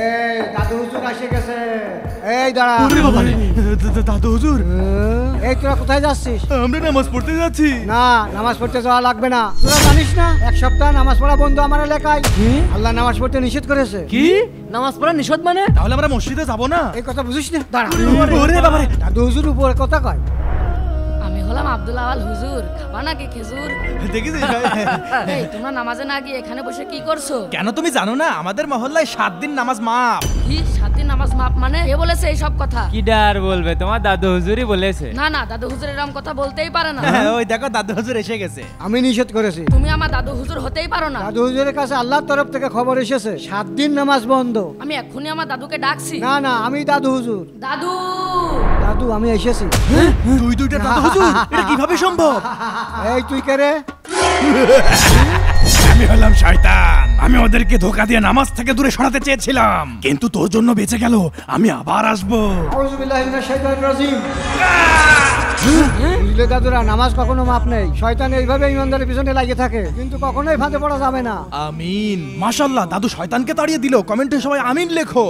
এই দাদু হুজুর এসে গেছে। এই দাঁড়া। ওরে বাবা রে, দাদু হুজুর। এই তোরা কোথায় যাচ্ছিস? আমরা নামাজ পড়তে যাচ্ছি। না, নামাজ পড়তে যাওয়া লাগবে না। তোরা জানিস না এক সপ্তাহ নামাজ পড়া বন্ধ আমার এলাকায়। আল্লাহ নামাজ পড়তে নিষেধ করেছে। কি? নামাজ পড়া নিষেধ মানে? তাহলে আমরা মসজিদে যাব না? এই কথা বুঝিস না? দাঁড়া। ওরে বাবা রে, দাদু হুজুর উপরে কথা কয়। আমি হলাম আব্দুল আওয়াল হুজুর, খাবা নাকি খেজুর? দেখিস? এই তোমরা নামাজে না গিয়ে এখানে বসে কি করছো? কেন তুমি জানো না আমাদের মহল্লায় 7 দিন নামাজ মাপ? কি 7 দিন নামাজ মাপ মানে? কে বলেছে এই সব কথা? কি ডার বলবে, তোমার দাদু হুজুরই বলেছে। না না, দাদু হুজুর এরকম কথা বলতেই পারে না। ওই দেখো দাদু হুজুর এসে গেছে। আমি নিষেধ করেছি। তুমি আমার দাদু হুজুর হতেই পারো না। দাদু হুজুরের কাছে আল্লাহর তরফ থেকে খবর এসেছে 7 দিন নামাজ বন্ধ। আমি এক্ষুনি আমার দাদুকে ডাকছি। না না, আমি দাদু হুজুর। দাদু দাদু আমি এসেছি। তুই দুইটা দাদু হুজুর, এটা কিভাবে সম্ভব? এই তুই কে রে? আমি হলাম শয়তান। আমি ওদেরকে ধোঁকা দিয়ে নামাজ থেকে দূরে সরাতে চেয়েছিলাম, কিন্তু তোর জন্য বেঁচে গেল। আমি আবার আসবো। আউযু বিল্লাহি মিনাশ শাইতানির রাজিম। বুঝলে দাদুরা, নামাজ কখনো মাপ নেই। শয়তান এইভাবে ইমানদারের পিছনে লাগিয়ে থাকে, কিন্তু কখনোই ফাঁদে পড়া যাবে না। আমিন। মাশাআল্লাহ, দাদু শয়তানকে তাড়িয়ে দিল। কমেন্টে সবাই আমিন লেখো।